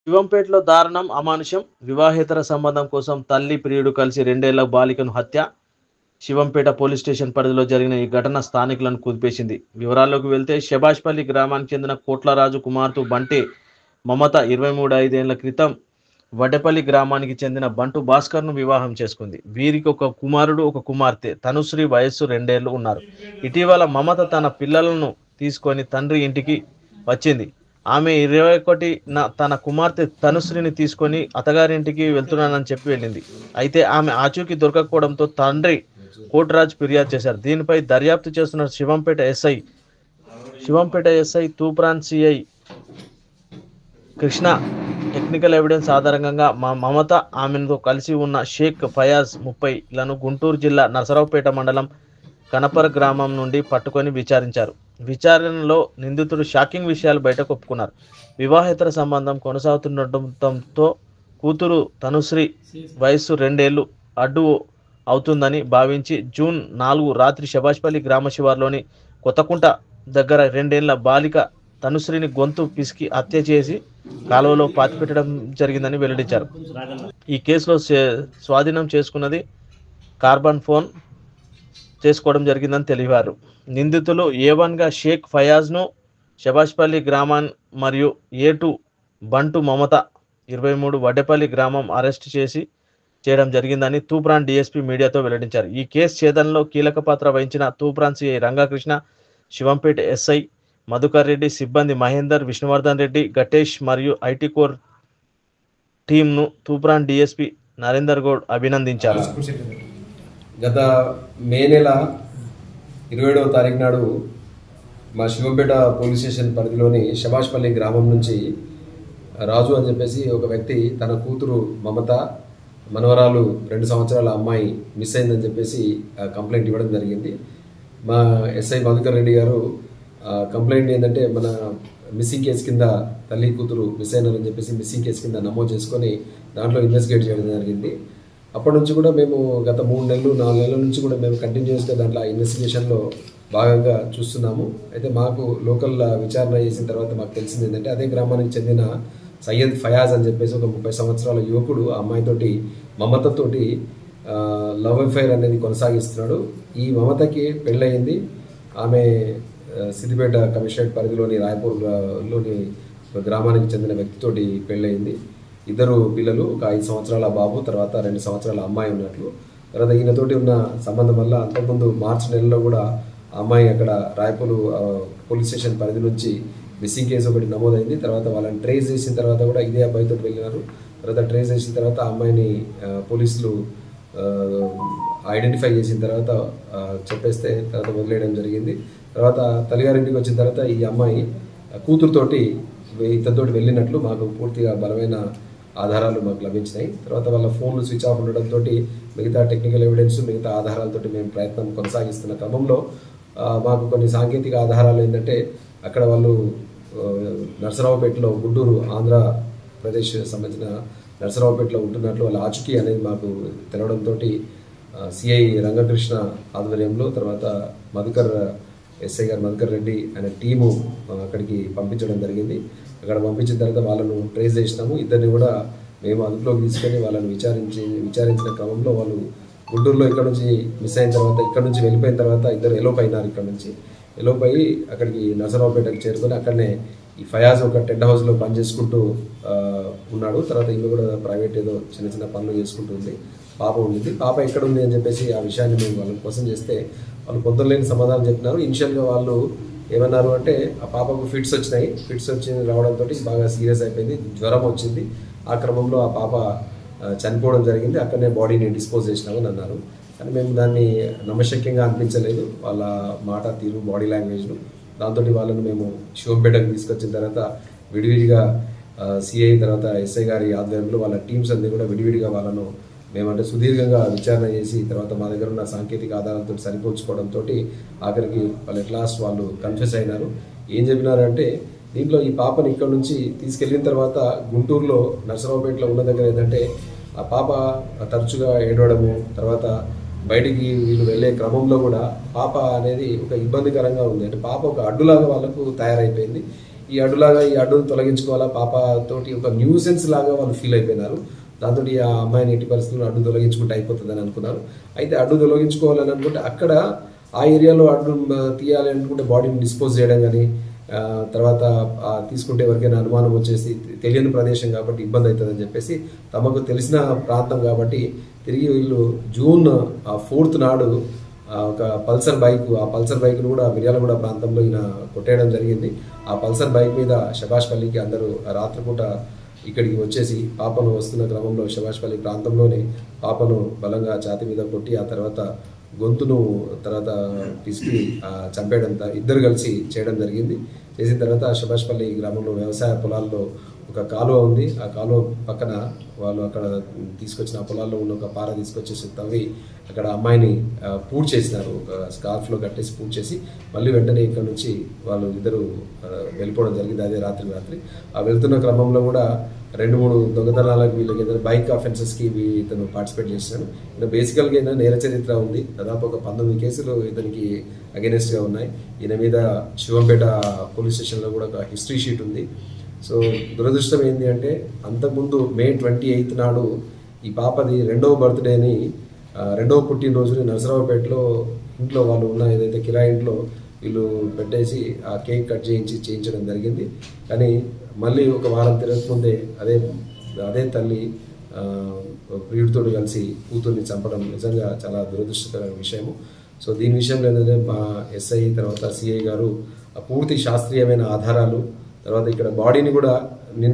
శివంపేటలో దారుణం అమానుషం. వివాహేతర సంబంధం కోసం తల్లి, ప్రియుడు కలిసి 2 ఏళ్ల బాలికను హత్య. శివంపేట పోలీస్ స్టేషన్ పరిధిలో జరిగిన ఈ ఘటన స్థానికులను కుదిపేసింది. వివరాల్లోకి వెళ్తే శభాష్పల్లి గ్రామానికి చెందిన కోట్లరాజు కుమార్తె బంటి మమత 23 క్రితం వడ్డేపల్లి గ్రామానికి చెందిన బంటు భాస్కర్ను వివాహం చేసుకుంది. వీరికి ఒక కుమారుడు, ఒక కుమార్తె. తనుశ్రీ వయస్సు 2 ఏళ్లు ఉన్నారు. ఇటీవల మమత తన పిల్లలను తీసుకొని తండ్రి ఇంటికి వచ్చింది. ఆమె 21న తన కుమార్తె తనుశ్రీని తీసుకొని అత్తగారింటికి వెళ్తున్నానని చెప్పి వెళ్ళింది. అయితే ఆమె ఆచూకీ దొరకకపోవడంతో తండ్రి కోట్రాజ్ ఫిర్యాదు చేశారు. దీనిపై దర్యాప్తు చేస్తున్న Shivampet SI Toopran CI Krishna technical evidence ఆధారంగా మమత, ఆమెతో కలిసి ఉన్న షేక్ ఫయాజ్ 30లను గుంటూరు జిల్లా నరసరావుపేట మండలం కనపర గ్రామం నుండి పట్టుకొని విచారించారు. విచారణలో నిందితుడు షాకింగ్ విషయాలు బయటకు ఒప్పుకున్నారు. వివాహేతర సంబంధం కొనసాగుతుండటంతో కూతురు తనుశ్రీ వయస్సు 2 ఏళ్లు అడ్డు అవుతుందని భావించి జూన్ 4 రాత్రి శభాష్పల్లి గ్రామ శివార్లోని కొత్తకుంట దగ్గర 2 ఏళ్ల బాలిక తనుశ్రీని గొంతు పిసికి హత్య చేసి కాలువలో పాతిపెట్టడం జరిగిందని వెల్లడించారు. ఈ కేసులో స్వాధీనం చేసుకున్నది కార్బన్ ఫోన్ చేసుకోవడం జరిగిందని తెలిపారు. నిందితులు A1గా షేక్ ఫయాజ్ను శభాష్పల్లి గ్రామం మరియు A2 బంటు మమత 23 వడ్డేపల్లి గ్రామం అరెస్ట్ చేయడం జరిగిందని తూప్రాన్ డీఎస్పీ మీడియాతో వెల్లడించారు. ఈ కేసు ఛేదనలో కీలక పాత్ర వహించిన తూప్రాన్ సిఐ రంగకృష్ణ, శివంపేట ఎస్ఐ మధుకర్ రెడ్డి, సిబ్బంది మహేందర్, విష్ణువర్ధన్ రెడ్డి, గటేష్ మరియు ఐటీ కోర్ టీంను తూప్రాన్ డీఎస్పీ నరేందర్ గౌడ్ అభినందించారు. గత మే నెల 27వ తారీఖు నాడు మా శివంపేట పోలీస్ స్టేషన్ పరిధిలోని శభాష్పల్లి గ్రామం నుంచి రాజు అని చెప్పేసి ఒక వ్యక్తి తన కూతురు మమత, మనవరాలు 2 సంవత్సరాల అమ్మాయి మిస్ అయిందని చెప్పేసి కంప్లైంట్ ఇవ్వడం జరిగింది. మా ఎస్ఐ మధుకర్ రెడ్డి గారు కంప్లైంట్ ఏంటంటే మన మిస్సింగ్ కేసు కింద తల్లి కూతురు మిస్ అయినారని చెప్పేసి మిస్సింగ్ కేసు కింద నమోదు చేసుకొని దాంట్లో ఇన్వెస్టిగేట్ చేయడం జరిగింది. అప్పటి నుంచి కూడా మేము గత 3 నెలలు 4 నెలల నుంచి కూడా మేము కంటిన్యూస్గా దాంట్లో ఇన్వెస్టిగేషన్లో భాగంగా చూస్తున్నాము. అయితే మాకు లోకల్ విచారణ చేసిన తర్వాత మాకు తెలిసింది ఏంటంటే అదే గ్రామానికి చెందిన సయ్యద్ ఫయాజ్ అని చెప్పేసి ఒక 30 సంవత్సరాల యువకుడు ఆ అమ్మాయితోటి మమతతోటి లవ్ అఫైర్ అనేది కొనసాగిస్తున్నాడు. ఈ మమతకి పెళ్ళయింది. ఆమె సిద్దిపేట కమిషనరేట్ పరిధిలోని రాయపూర్లోని గ్రామానికి చెందిన వ్యక్తితోటి పెళ్ళయింది. 2 పిల్లలు, ఒక 5 సంవత్సరాల బాబు, తర్వాత 2 సంవత్సరాల అమ్మాయి ఉన్నట్లు. తర్వాత ఈయనతోటి ఉన్న సంబంధం వల్ల అంతకుముందు మార్చి నెలలో కూడా అమ్మాయి అక్కడ రాయపూర్ పోలీస్ స్టేషన్ పరిధి నుంచి మిస్సింగ్ కేసు ఒకటి నమోదైంది. తర్వాత వాళ్ళని ట్రేస్ చేసిన తర్వాత కూడా ఇదే అబ్బాయితో వెళ్ళినారు. తర్వాత ట్రేస్ చేసిన తర్వాత ఆ అమ్మాయిని పోలీసులు ఐడెంటిఫై చేసిన తర్వాత చెప్పేస్తే తర్వాత వదిలేయడం జరిగింది. తర్వాత తల్లిగారింటికి వచ్చిన తర్వాత ఈ అమ్మాయి కూతురుతోటి ఇతనితోటి వెళ్ళినట్లు మాకు పూర్తిగా బలమైన ఆధారాలు మాకు లభించినాయి. తర్వాత వాళ్ళ ఫోన్లు స్విచ్ ఆఫ్ ఉండడంతో మిగతా టెక్నికల్ ఎవిడెన్స్, మిగతా ఆధారాలతోటి మేము ప్రయత్నం కొనసాగిస్తున్న క్రమంలో మాకు కొన్ని సాంకేతిక ఆధారాలు ఏంటంటే అక్కడ వాళ్ళు నరసరావుపేటలో, గుంటూరు ఆంధ్రప్రదేశ్ సంబంధించిన నరసరావుపేటలో ఉంటున్నట్లు వాళ్ళ ఆచూకీ అనేది మాకు తెలవడంతో సిఐ రంగకృష్ణ ఆధ్వర్యంలో తర్వాత ఎస్ఐ గారు మధుకర్ రెడ్డి అనే టీము అక్కడికి పంపించడం జరిగింది. అక్కడ పంపించిన తర్వాత వాళ్ళను ట్రేస్ చేసినాము. ఇద్దరిని కూడా మేము అదుపులోకి తీసుకొని వాళ్ళని విచారించిన క్రమంలో వాళ్ళు గుంటూరులో ఇక్కడ నుంచి మిస్ అయిన తర్వాత ఇక్కడ నుంచి వెళ్ళిపోయిన తర్వాత ఇద్దరు ఎలోప్ అయినారు. ఇక్కడ నుంచి ఎలోప్ అయ్యి అక్కడికి నరసరావుపేటకి చేరుకొని అక్కడనే ఈ ఫయాజ్ ఒక టెంట్ హౌస్లో పని చేసుకుంటూ ఉన్నాడు. తర్వాత ఇల్లు కూడా ప్రైవేట్ ఏదో చిన్న చిన్న పనులు చేసుకుంటుంది. పాప ఉండింది. పాప ఎక్కడ ఉంది అని చెప్పేసి ఆ విషయాన్ని మేము వాళ్ళని క్వశ్చన్ చేస్తే వాళ్ళు పొద్దులేని సమాధానం చెప్పినారు. ఇనిషియల్గా వాళ్ళు ఏమన్నారు అంటే ఆ పాపకు ఫిట్స్ వచ్చినాయి. ఫిట్స్ వచ్చి రావడంతో బాగా సీరియస్ అయిపోయింది, జ్వరం వచ్చింది. ఆ క్రమంలో ఆ పాప చనిపోవడం జరిగింది. అక్కడనే బాడీని డిస్పోజ్ చేసినామని అన్నారు. కానీ మేము దాన్ని నమ్మశక్యంగా అనిపించలేదు వాళ్ళ మాట తీరు, బాడీ లాంగ్వేజ్ను. దాంతో వాళ్ళను మేము శివంపేటకు తీసుకొచ్చిన తర్వాత విడివిడిగా సిఐ తర్వాత ఎస్ఐ గారి ఆధ్వర్యంలో వాళ్ళ టీమ్స్ అన్ని కూడా విడివిడిగా వాళ్ళను మేమంటే సుదీర్ఘంగా విచారణ చేసి తర్వాత మా దగ్గర ఉన్న సాంకేతిక ఆధారాలతో సరిపోల్చుకోవడంతో ఆఖరికి వాళ్ళు ఎట్ లాస్ట్ వాళ్ళు కన్ఫెస్ అయినారు. ఏం చెప్పినారంటే దీంట్లో ఈ పాపని ఇక్కడ నుంచి తీసుకెళ్ళిన తర్వాత గుంటూరులో నరసరావుపేటలో ఉన్న దగ్గర ఏంటంటే ఆ పాప తరచుగా ఏడవడము, తర్వాత బయటికి వీళ్ళు వెళ్ళే క్రమంలో కూడా పాప అనేది ఒక ఇబ్బందికరంగా ఉంది. అంటే పాప ఒక అడ్డులాగా వాళ్ళకు తయారైపోయింది. ఈ ఈ అడ్డును తొలగించుకోవాలా, పాపతోటి ఒక న్యూసెన్స్ లాగా వాళ్ళు ఫీల్ అయిపోయినారు. దాంతో ఆ అమ్మాయిని ఎట్టి పరిస్థితుల్లో అడ్డు తొలగించుకుంటే అయిపోతుందని అనుకున్నారు. అయితే అడ్డు తొలగించుకోవాలని అనుకుంటే అక్కడ ఆ ఏరియాలో అడ్డు తీయాలి అనుకుంటే బాడీని డిస్పోజ్ చేయడం కానీ, తర్వాత తీసుకుంటే ఎవరికైనా అనుమానం వచ్చేసి తెలియని ప్రదేశం కాబట్టి ఇబ్బంది అవుతుందని చెప్పేసి తమకు తెలిసిన ప్రాంతం కాబట్టి తిరిగి వీళ్ళు జూన్ 4th నాడు ఒక పల్సర్ బైక్ను కూడా మిర్యాలగూడ ప్రాంతంలో ఈయన కొట్టేయడం జరిగింది. ఆ పల్సర్ బైక్ మీద శభాష్పల్లికి అందరూ రాత్రిపూట ఇక్కడికి వచ్చేసి పాపను వస్తున్న క్రమంలో శభాష్పల్లి ప్రాంతంలోనే పాపను బలంగా ఛాతి మీద కొట్టి ఆ తర్వాత గొంతును తర్వాత పిసికి చంపేయడం ఇద్దరు కలిసి చేయడం జరిగింది. చేసిన తర్వాత శభాష్పల్లి గ్రామంలో వ్యవసాయ పొలాల్లో ఒక కాలువ ఉంది. ఆ కాలువ పక్కన వాళ్ళు అక్కడ తీసుకొచ్చిన పొలాల్లో ఉన్న ఒక పార తీసుకొచ్చేసి తవ్వి అక్కడ అమ్మాయిని పూడ్ చేసినారు. ఒక స్కార్ఫ్లో కట్టేసి పూడ్ చేసి మళ్ళీ వెంటనే ఇక్కడ నుంచి వాళ్ళు ఇద్దరు వెళ్ళిపోవడం జరిగింది. అదే రాత్రి ఆ వెళ్తున్న క్రమంలో కూడా 2-3 దొంగతనాలకు వీళ్ళకి బైక్ అఫెన్సెస్కి ఇతను పార్టిసిపేట్ చేసినాడు. ఈయన బేసికల్గా ఈయన నేర చరిత్ర ఉంది. దాదాపు ఒక 19 కేసులు ఇతనికి అగెనెస్ట్గా ఉన్నాయి. ఈయన మీద శివంపేట పోలీస్ స్టేషన్లో కూడా ఒక హిస్టరీ షీట్ ఉంది. సో దురదృష్టం ఏంటి అంటే అంతకుముందు May 28 నాడు ఈ పాపది 2వ బర్త్డేని 2వ పుట్టినరోజుని నరసరావుపేటలో ఇంట్లో వాళ్ళు ఉన్న ఏదైతే కిరాయి ఇంట్లో వీళ్ళు పెట్టేసి ఆ కేక్ కట్ చేయించడం జరిగింది. కానీ మళ్ళీ ఒక వారం తిరగకముందే అదే తల్లి ప్రియుడితో కలిసి కూతుర్ని చంపడం నిజంగా చాలా దురదృష్టకరమైన విషయము. సో దీని విషయంలో ఏంటంటే మా ఎస్ఐ తర్వాత సిఐ గారు పూర్తి శాస్త్రీయమైన ఆధారాలు, తర్వాత ఇక్కడ బాడీని కూడా నిన్న